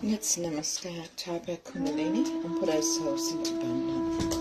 Let's Namaskar, type our Kundalini and put ourselves into Bandhan.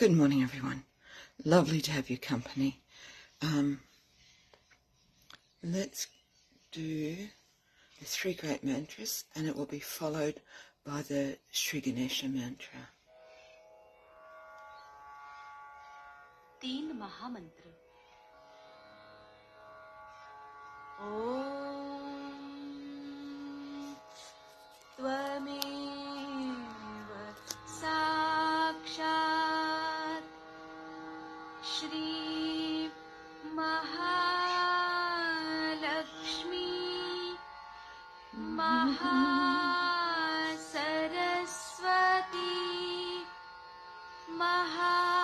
Good morning, everyone. Lovely to have your company. Let's do the 3 great mantras, and it will be followed by the Shri Ganesha mantra. 3 महामंत्र। ॐ त्वमेव साक्षात् श्री महालक्ष्मी महासरस्वती महाकाली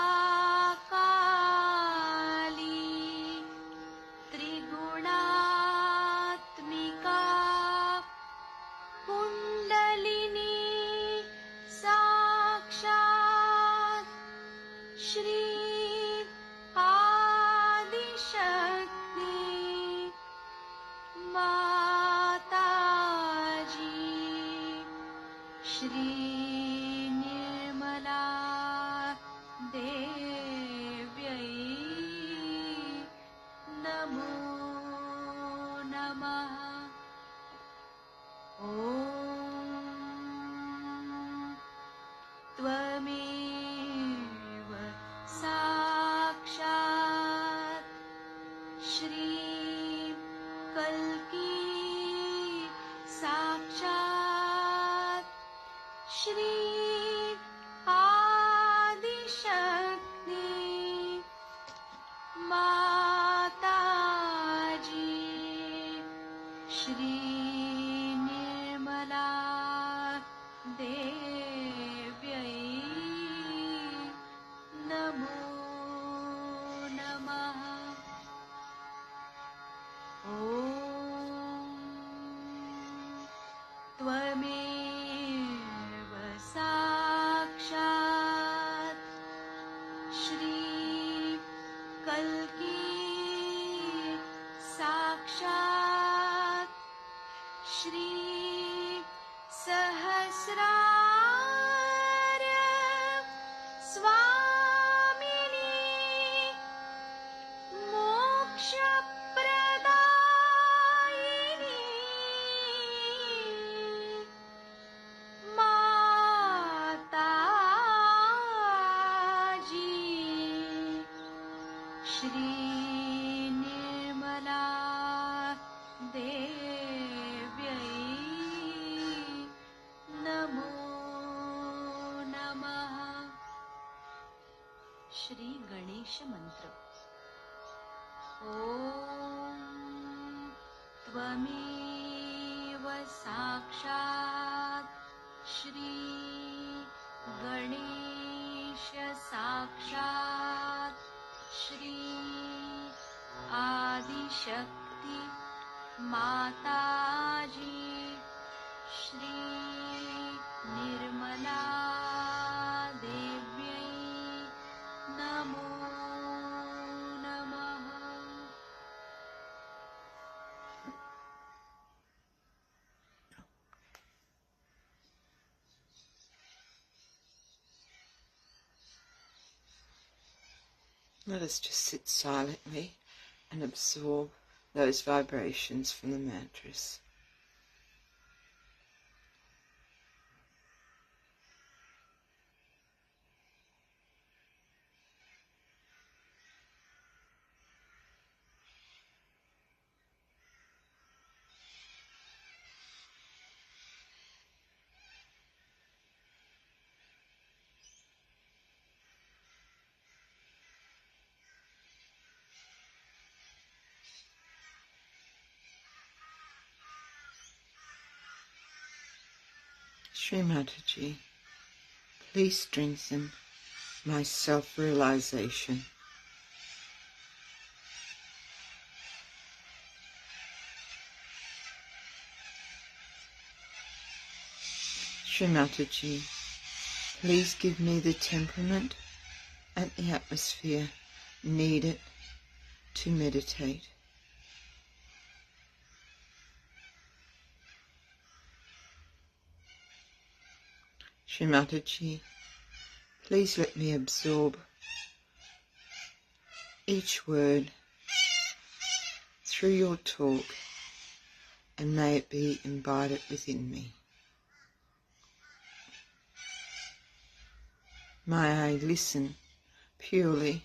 त्रिगुणात्मिका कुण्डलिनी साक्षात् श्री आदिशक्ति माताजी श्री निर्मला देव्यै नमो नमः। ॐ त्वमेव साक्षात् श्री कल्की साक्षात् श्री आदिशक्ति माताजी श्री निर्मला देव्यै नमो नमः। ॐ त्वमेव साक्षात् श्री कल्की साक्षात् श्री सहस्रार्य स्वामिनी मोक्षप्रदायिनी माताजी श्री निर्मला देव्यै नमो नमः। श्री गणेश मंत्र। ॐ त्वमेव साक्षात् श्री गणेश साक्षात् श्री आदिशक्ति माताजी श्री निर्मला देव्यै नमो नमः। Let us just sit silently and absorb those vibrations from the mantras. Shri Mataji, please strengthen my self-realization. Shri Mataji, please give me the temperament and the atmosphere needed to meditate. Shri Mataji, Please let me absorb each word through your talk, and may it be embodied within me. May I listen purely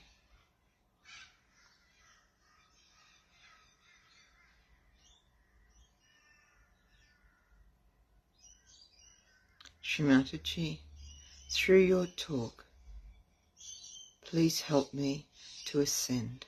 Shri Mataji, through your talk, please help me to ascend.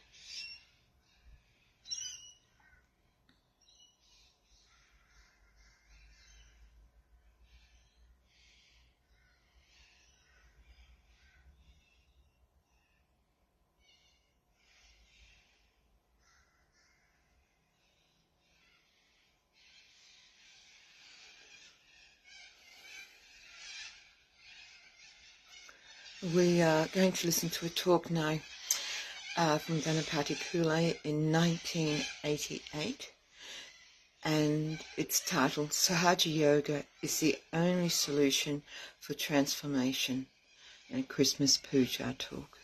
We are going to listen to a talk now from Ganapati Pule in 1988, and it's titled Sahaja Yoga is the Only Solution for Transformation, and a Christmas Puja talk.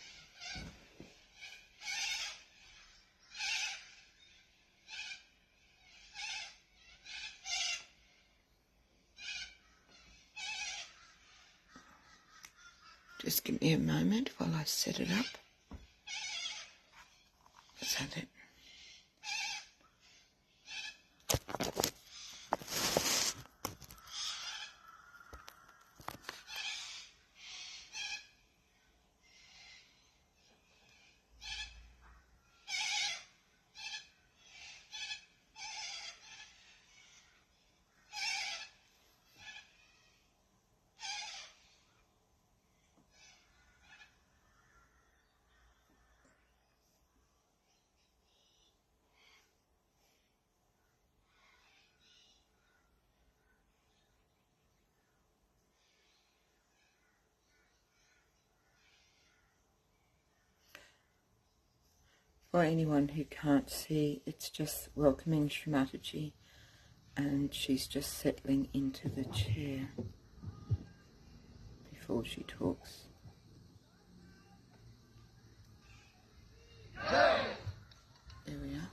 Just give me a moment while I set it up. Is that it? For anyone who can't see, it's just welcoming Shri Mataji, and she's just settling into the chair before she talks. There we are.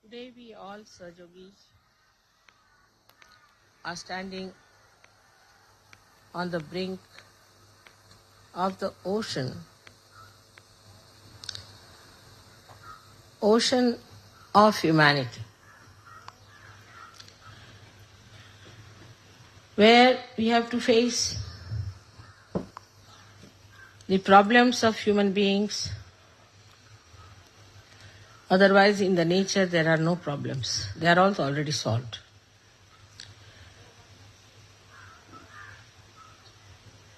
Today we all Sahajogis are standing on the brink of the ocean of humanity, where we have to face the problems of human beings. Otherwise, in the nature, there are no problems. They are also already solved.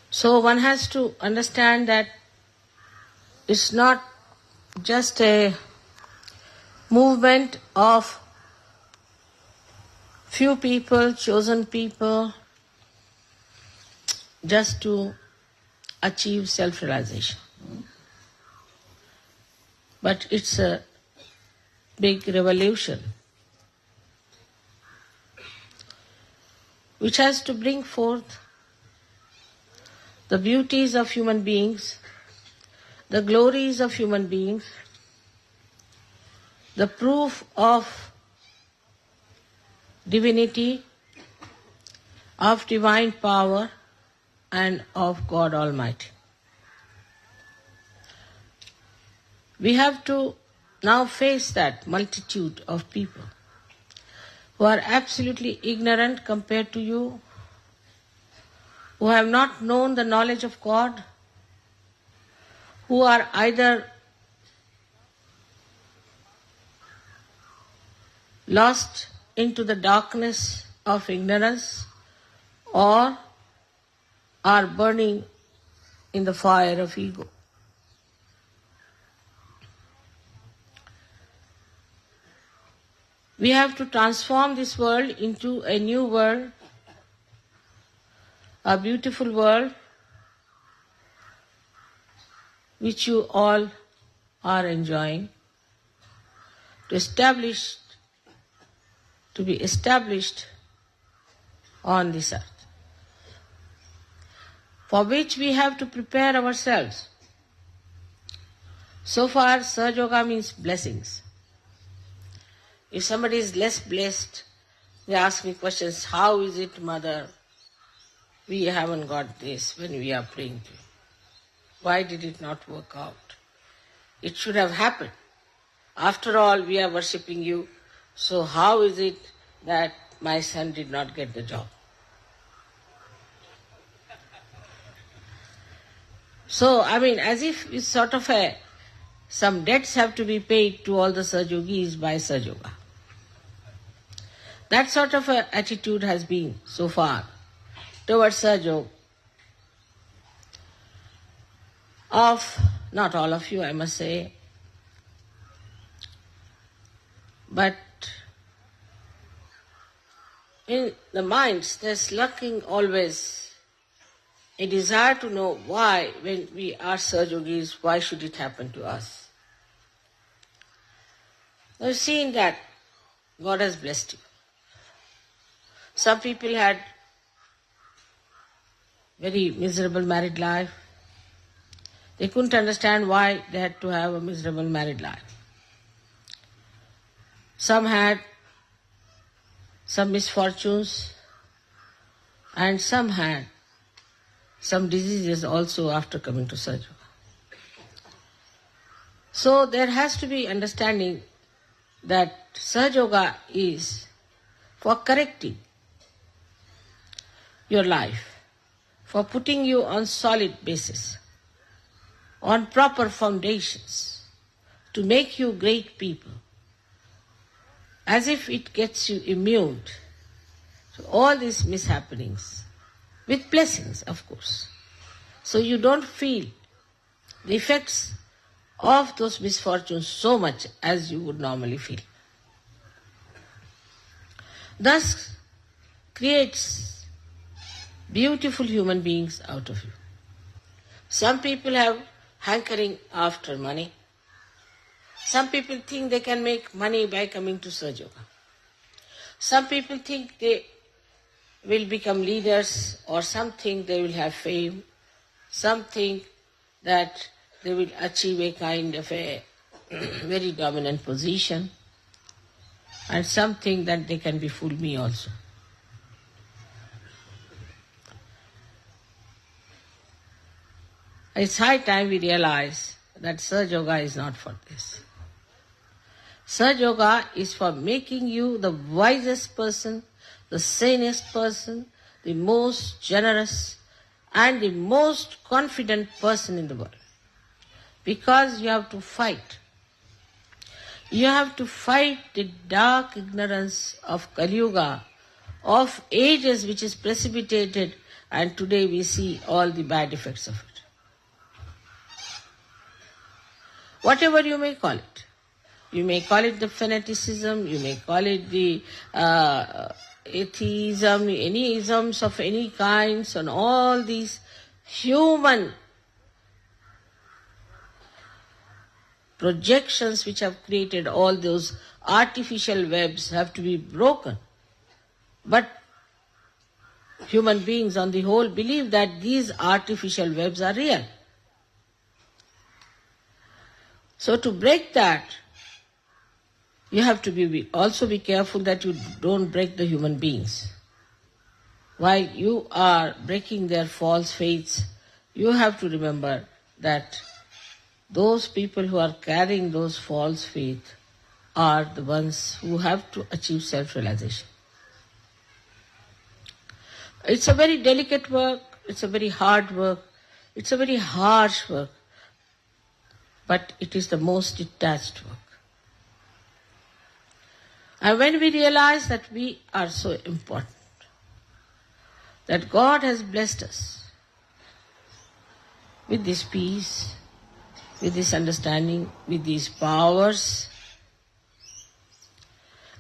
So one has to understand that it's not just a movement of few people, chosen people, just to achieve self-realization. But it's a big revolution which has to bring forth the beauties of human beings, the glories of human beings, the proof of divinity, of divine power, and of God Almighty. We have to now face that multitude of people who are absolutely ignorant compared to you, who have not known the knowledge of God, who are either lost into the darkness of ignorance or are burning in the fire of ego. We have to transform this world into a new world, a beautiful world which you all are enjoying, to be established on this earth, for which we have to prepare ourselves. So far, Sahaja Yoga means blessings. If somebody is less blessed, they ask me questions, how is it, Mother, we haven't got this when we are praying to you? Why did it not work out? It should have happened. After all, we are worshipping you, so how is it that my son did not get the job? So, as if it's sort of some debts have to be paid to all the Sahaja Yogis by Sahaja Yoga. That sort of a attitude has been so far towards Sahaja Yoga of, not all of you I must say, but in the minds there's lurking always a desire to know why, when we are Sahaja Yogis, why should it happen to us? We've seen that God has blessed you. Some people had very miserable married life. They couldn't understand why they had to have a miserable married life. Some had some misfortunes, and some had some diseases also after coming to Sahaja Yoga. So there has to be understanding that Sahaja Yoga is for correcting your life, for putting you on solid basis, on proper foundations, to make you great people, as if it gets you immune to all these mishappenings, with blessings, of course. So you don't feel the effects of those misfortunes so much as you would normally feel. Thus creates beautiful human beings out of you. Some people have hankering after money. Some people think they can make money by coming to Sahaja Yoga. Some people think they will become leaders, or some think they will have fame. Some think that they will achieve a kind of a very dominant position. And some think that they can befool me also. It's high time we realize that Sahaja Yoga is not for this. Sahaja Yoga is for making you the wisest person, the sanest person, the most generous and the most confident person in the world. Because you have to fight. You have to fight the dark ignorance of Kali Yuga, of ages which is precipitated, and today we see all the bad effects of it. Whatever you may call it. You may call it the fanaticism, you may call it the atheism, any isms of any kinds, and all these human projections which have created all those artificial webs have to be broken. But human beings on the whole believe that these artificial webs are real. So to break that, you have to also be careful that you don't break the human beings. While you are breaking their false faiths, you have to remember that those people who are carrying those false faith are the ones who have to achieve self-realization. It's a very delicate work, it's a very hard work, it's a very harsh work, but it is the most detached work. And when we realize that we are so important, that God has blessed us with this peace, with this understanding, with these powers,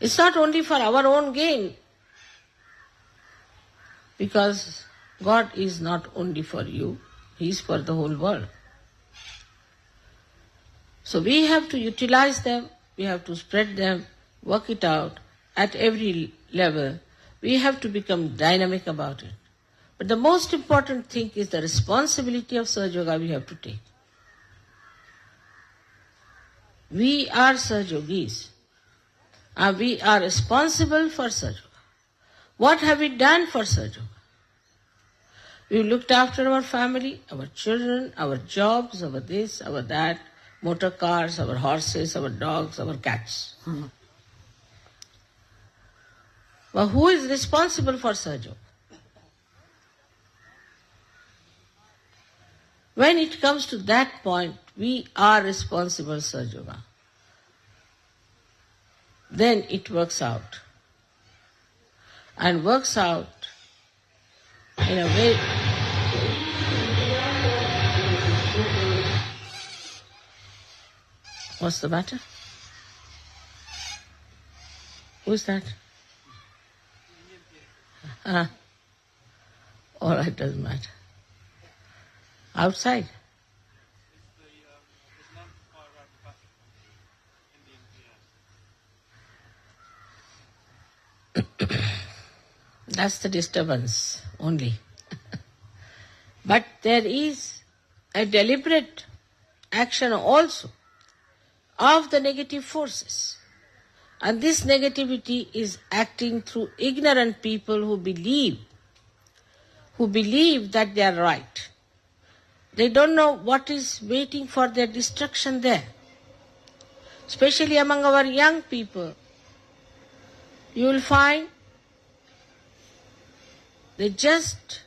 it's not only for our own gain, because God is not only for you, He is for the whole world. So we have to utilize them, we have to spread them, work it out at every level. We have to become dynamic about it. But the most important thing is the responsibility of Sahaja Yoga we have to take. We are Sahaja Yogis, and we are responsible for Sahaja Yoga. What have we done for Sahaja Yoga? We looked after our family, our children, our jobs, our this, our that, motor cars, our horses, our dogs, our cats. But who is responsible for Sahaja Yoga? When it comes to that point, we are responsible Sahaja Yoga. Then it works out. And works out in a way. What's the matter? Who's that? All right, doesn't matter. Outside? That's the disturbance only. But there is a deliberate action also of the negative forces. And this negativity is acting through ignorant people who believe that they are right. They don't know what is waiting for their destruction there. Especially among our young people, you will find they just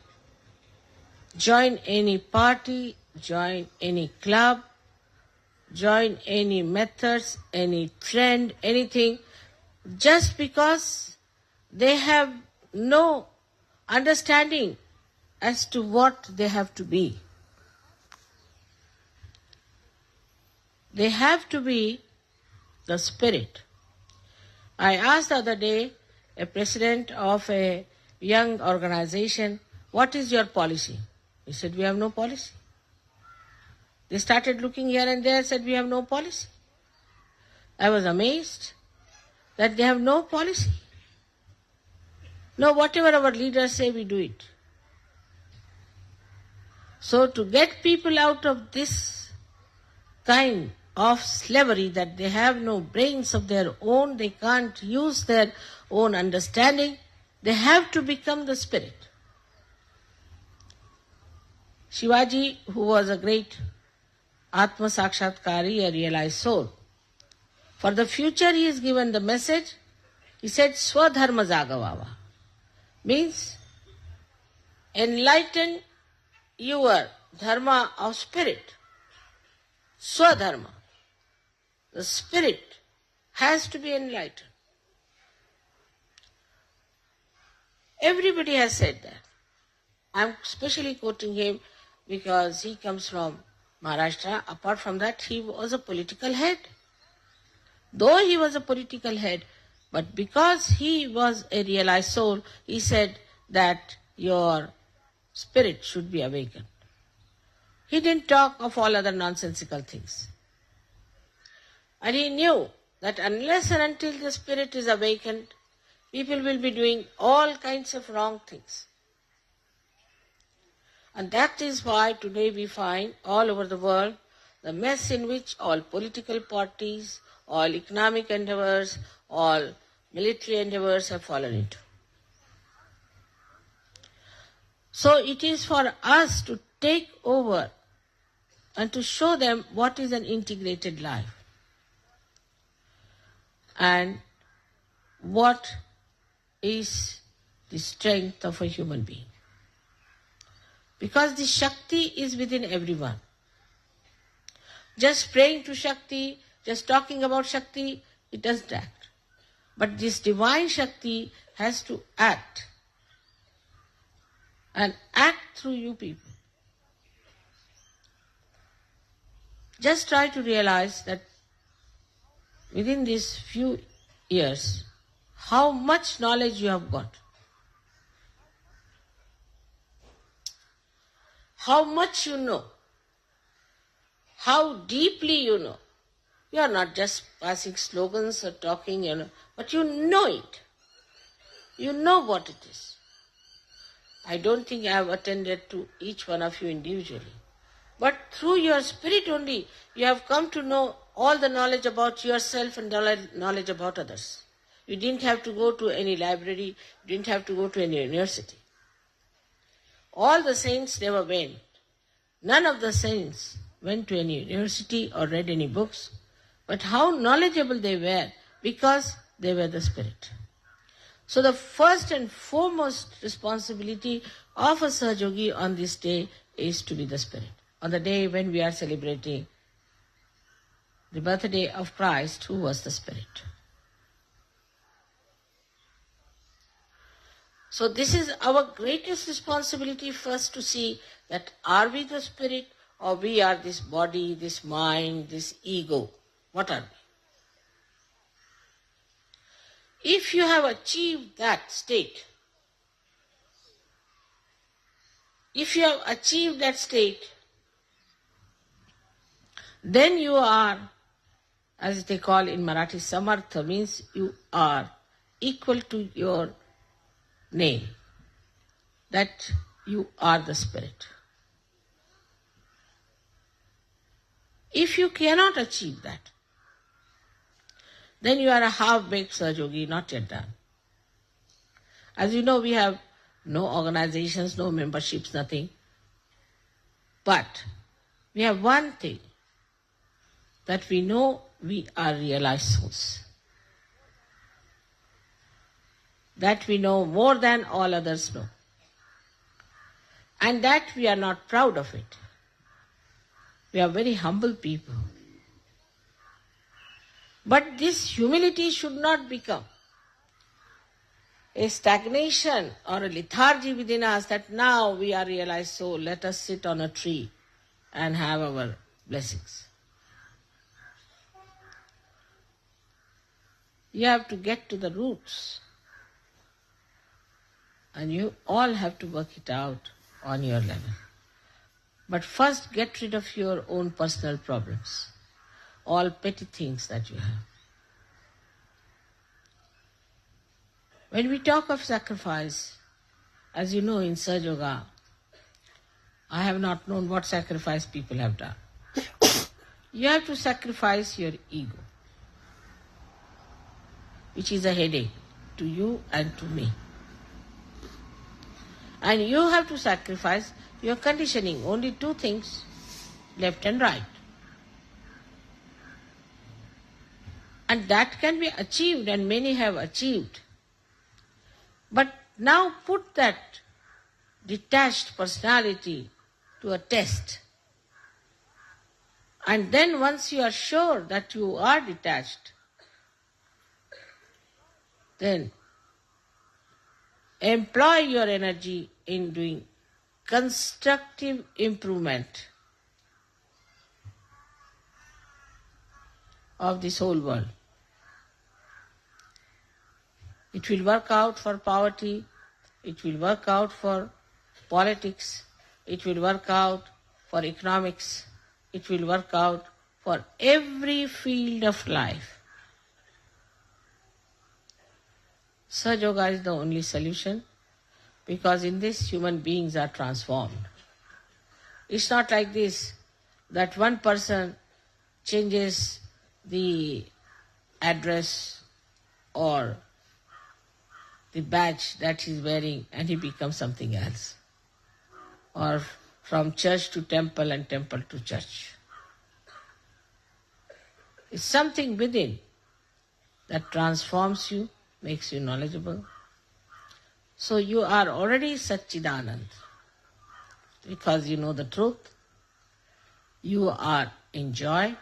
join any party, join any club, join any methods, any trend, anything, just because they have no understanding as to what they have to be. They have to be the spirit. I asked the other day a president of a young organization, what is your policy? He said, we have no policy. They started looking here and there, said, we have no policy. I was amazed that they have no policy. No, whatever our leaders say, we do it. So to get people out of this kind of slavery, that they have no brains of their own, they can't use their own understanding, they have to become the spirit. Shivaji, who was a great Atma Sakshatkari, a realized soul, for the future he is given the message, he said, Swadharma Jagavava, means enlighten your dharma of spirit. Swadharma. The spirit has to be enlightened. Everybody has said that. I am specially quoting him because he comes from Maharashtra. Apart from that, he was a political head. Though he was a political head, but because he was a realized soul, he said that your spirit should be awakened. He didn't talk of all other nonsensical things. And he knew that unless and until the spirit is awakened, people will be doing all kinds of wrong things. And that is why today we find all over the world the mess in which all political parties, all economic endeavors, all military endeavors have fallen into. So it is for us to take over and to show them what is an integrated life. and what is the strength of a human being. Because the Shakti is within everyone. Just praying to Shakti, just talking about Shakti, it doesn't act. But this divine Shakti has to act, and act through you people. Just try to realize that within these few years, how much knowledge you have got. How much you know. How deeply you know. You are not just passing slogans or talking, but you know it. You know what it is. I don't think I have attended to each one of you individually. But through your spirit only, you have come to know all the knowledge about yourself and knowledge about others. You didn't have to go to any library, you didn't have to go to any university. All the saints never went. None of the saints went to any university or read any books. But how knowledgeable they were, because they were the spirit. So the first and foremost responsibility of a Sahaja on this day is to be the spirit. On the day when we are celebrating the birthday of Christ, who was the spirit. So this is our greatest responsibility, first to see that are we the spirit or we are this body, this mind, this ego. What are we? If you have achieved that state, then you are, as they call in Marathi, samartha, means you are equal to your name, that you are the spirit. If you cannot achieve that, then you are a half-baked Sahaja, not yet done. As you know, we have no organizations, no memberships, nothing. But we have one thing, that we know we are realized souls. That we know more than all others know. And that we are not proud of it. We are very humble people. But this humility should not become a stagnation or a lethargy within us, that now we are realized soul, let us sit on a tree and have our blessings. You have to get to the roots. And you all have to work it out on your level. But first get rid of your own personal problems. All petty things that you have. When we talk of sacrifice, as you know in Sahaja Yoga, I have not known what sacrifice people have done. You have to sacrifice your ego, which is a headache to you and to me. And you have to sacrifice your conditioning, only two things, left and right. And that can be achieved, and many have achieved. But now put that detached personality to a test. And then once you are sure that you are detached, then employ your energy in doing constructive improvement of this whole world. It will work out for poverty, it will work out for politics, it will work out for economics, it will work out for every field of life. Sahaja Yoga is the only solution, because in this human beings are transformed. It's not like this, that one person changes the address or the badge that he's wearing and he becomes something else. Or from church to temple and temple to church. It's something within that transforms you, makes you knowledgeable. So you are already Satchidanand because you know the truth. You are in joy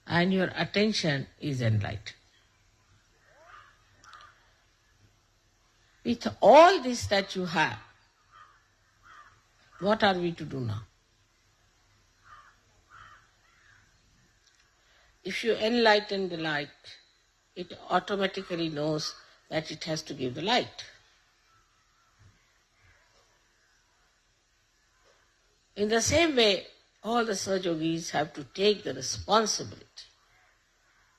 and your attention is enlightened. With all this that you have, what are we to do now? If you enlighten the light, it automatically knows that it has to give the light. In the same way, all the Sahajogis have to take the responsibility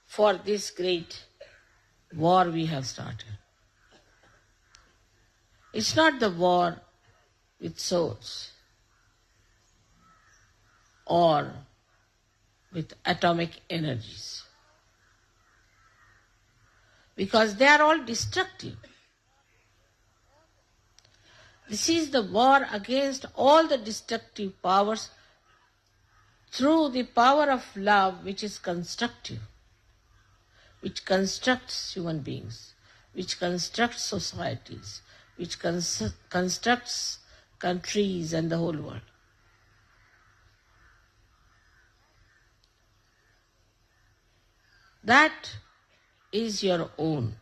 for this great war we have started. It's not the war with swords or with atomic energies, because they are all destructive. This is the war against all the destructive powers through the power of love, which is constructive, which constructs human beings, which constructs societies, which constructs countries and the whole world. That is your own.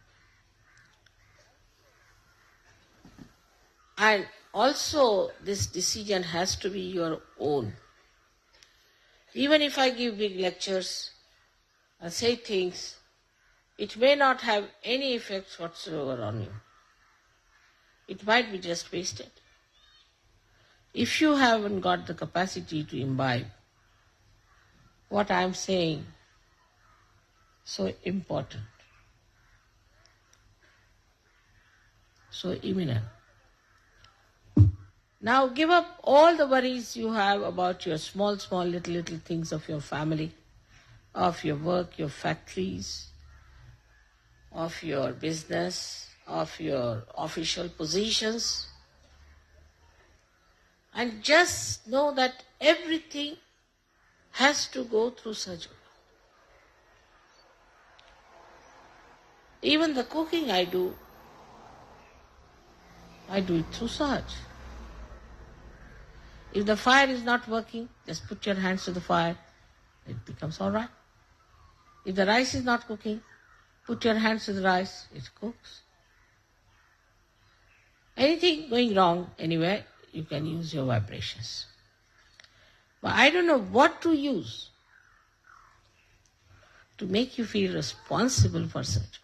And also this decision has to be your own. Even if I give big lectures and say things, it may not have any effects whatsoever on you. It might be just wasted. If you haven't got the capacity to imbibe what I am saying, so important, so imminent. Now give up all the worries you have about your small little things of your family, of your work, your factories, of your business, of your official positions. And just know that everything has to go through Sahaja. Even the cooking I do it through Sahaja. If the fire is not working, just put your hands to the fire. It becomes all right. If the rice is not cooking, put your hands to the rice. It cooks. Anything going wrong anywhere, you can use your vibrations. But I don't know what to use to make you feel responsible for such.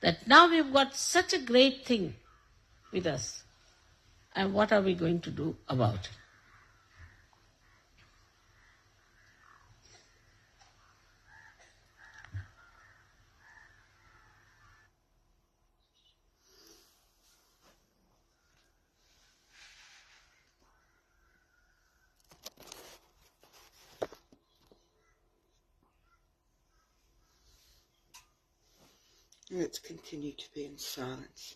That now we've got such a great thing with us. And what are we going to do about it? Let's continue to be in silence.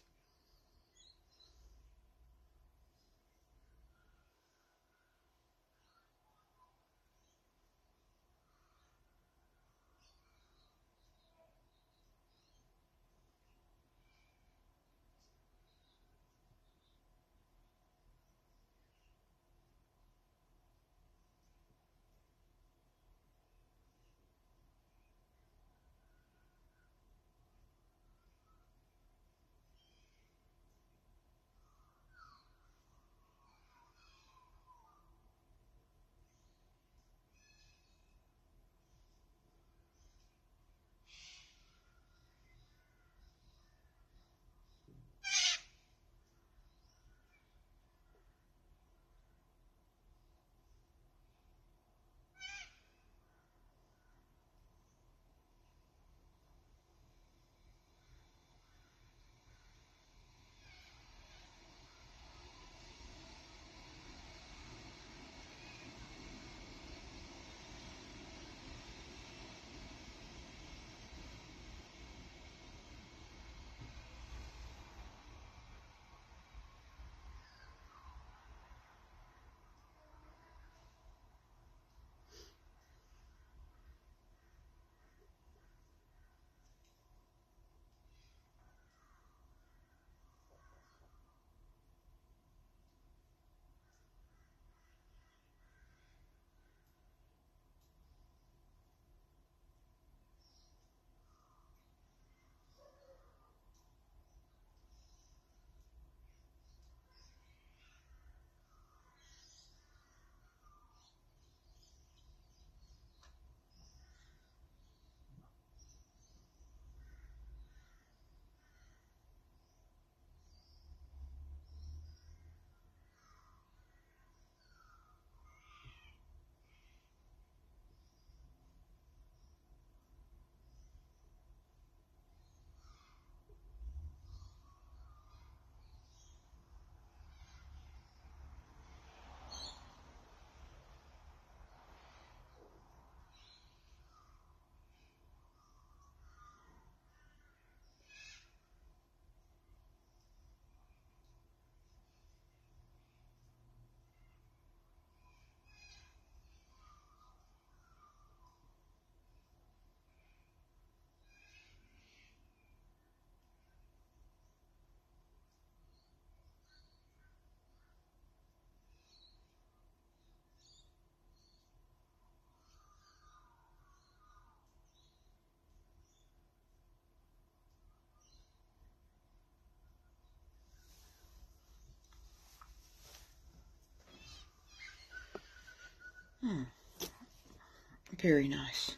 Very nice.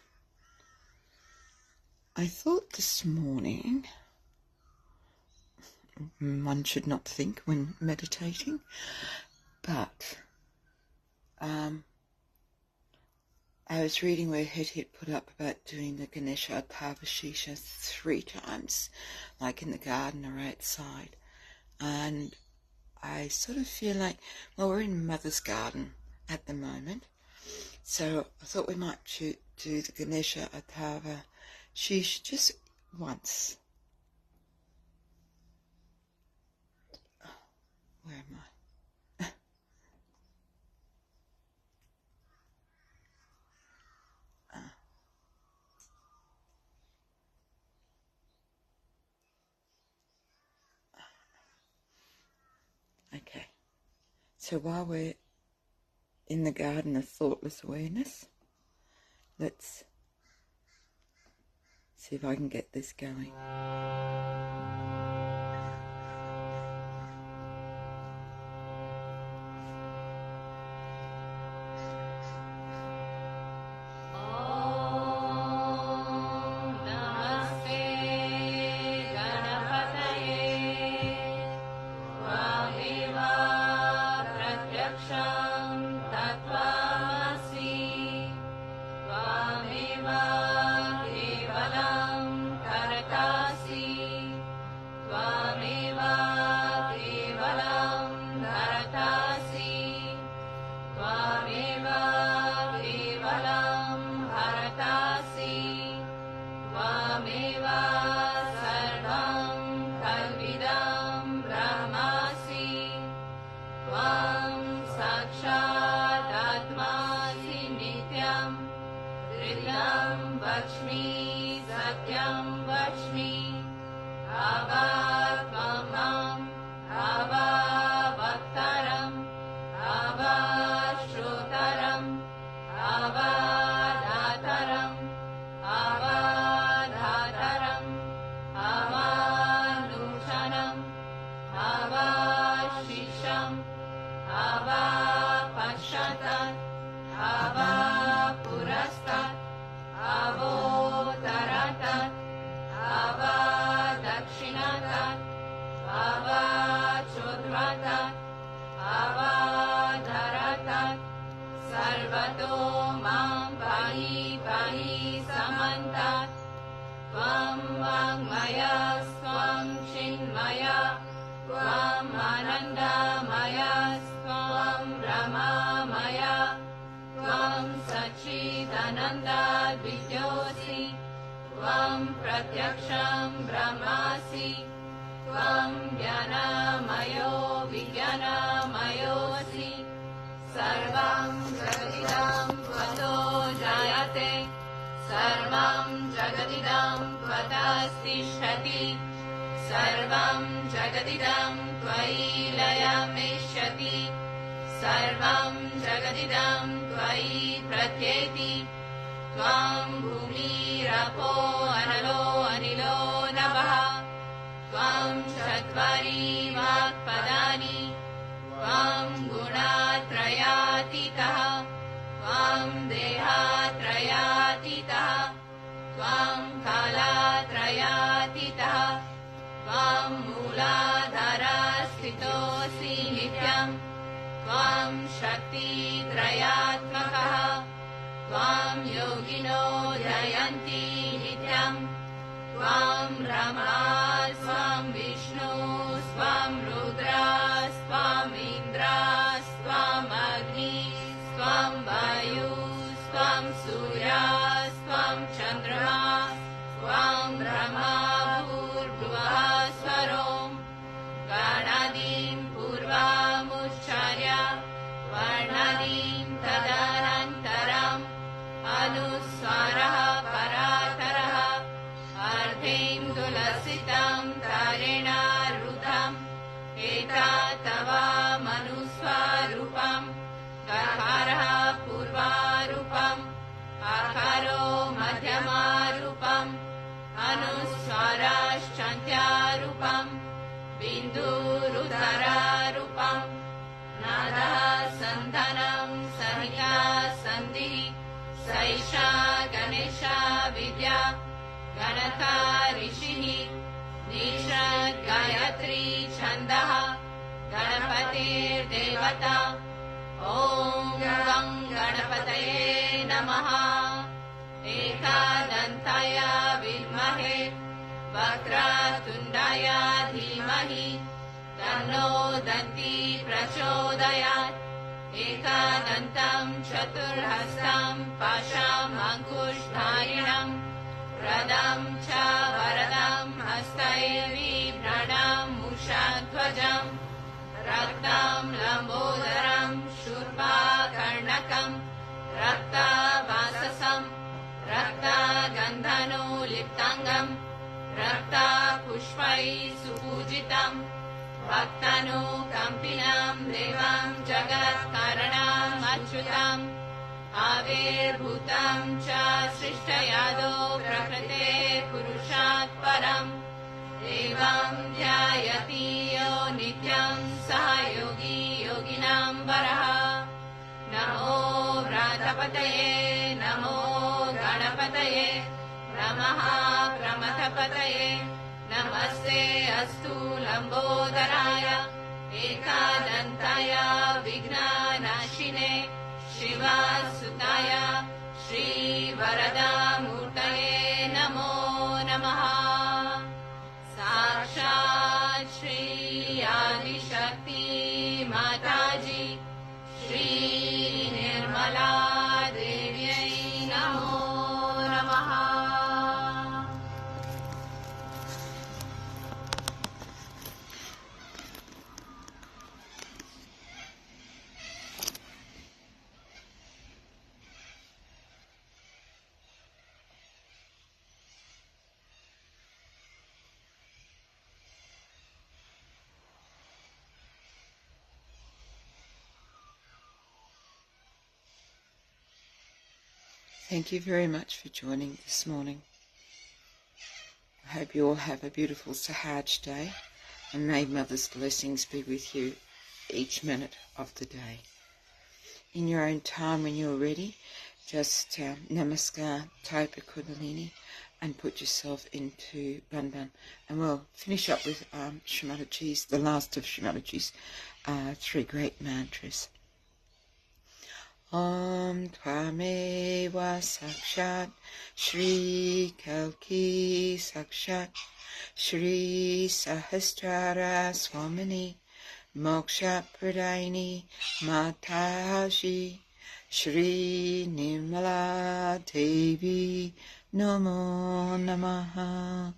I thought this morning, one should not think when meditating, but I was reading where Het put up about doing the Ganesha Atharvashisha 3 times, like in the garden or outside. And I sort of feel like, well, we're in Mother's garden at the moment, so I thought we might do the Ganesha Atharvashisha just once. Where am I? Okay, so while we're in the garden of thoughtless awareness, let's see if I can get this going. ऋषिः निषद् गायत्री छन्दः गणपतिर्देवता ॐ गं गणपतये नमः एकदन्ताय विद्महे वक्रतुण्डाय धीमहि तन्नो दन्ती प्रचोदयात् एकदन्तं चतुर्हस्तं पाशाम् अङ्कुशधारिणम् प्रदं च वरदं हस्तैर्बिभ्रणं मूषध्वजम् रक्तं लम्बोदरं शूर्पकर्णकम् रक्तवाससं रक्तगन्धनोलिप्ताङ्गम् रक्तपुष्पैः सुपूजितम् भक्तानुकम्पिनं देवं जगत्कारणम् अच्युतम् आविर्भूतं च सृष्टयादो प्रकृते पुरुषात् परम् एवं ध्यायति यो नित्यं सः योगी योगिनां वरः नमो व्रातपतये नमो गणपतये नमः प्रमथपतये नमस्ते अस्तु लम्बोदराय एकदन्ताय विघ्ननाशिने शिवसुताय श्रीवरदामूर्तये नमो नमः साक्षात् श्री आदिशक्ति माताजी श्री निर्मला देव्यै नमो नमः. Thank you very much for joining this morning. I hope you all have a beautiful Sahaja day, and may Mother's blessings be with you each minute of the day. In your own time, when you're ready, just namaskar, Taipa Kundalini, and put yourself into Banban. And we'll finish up with Shri Mataji's, the last of Shri Mataji's 3 great mantras. Om Tvameva Sakshat Shri Kalki Sakshat Shri Sahasrara Swamini Moksha Pradayini Mataji Shri Nirmala Devi Namo Namaha.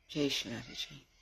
Jai Shri Mataji.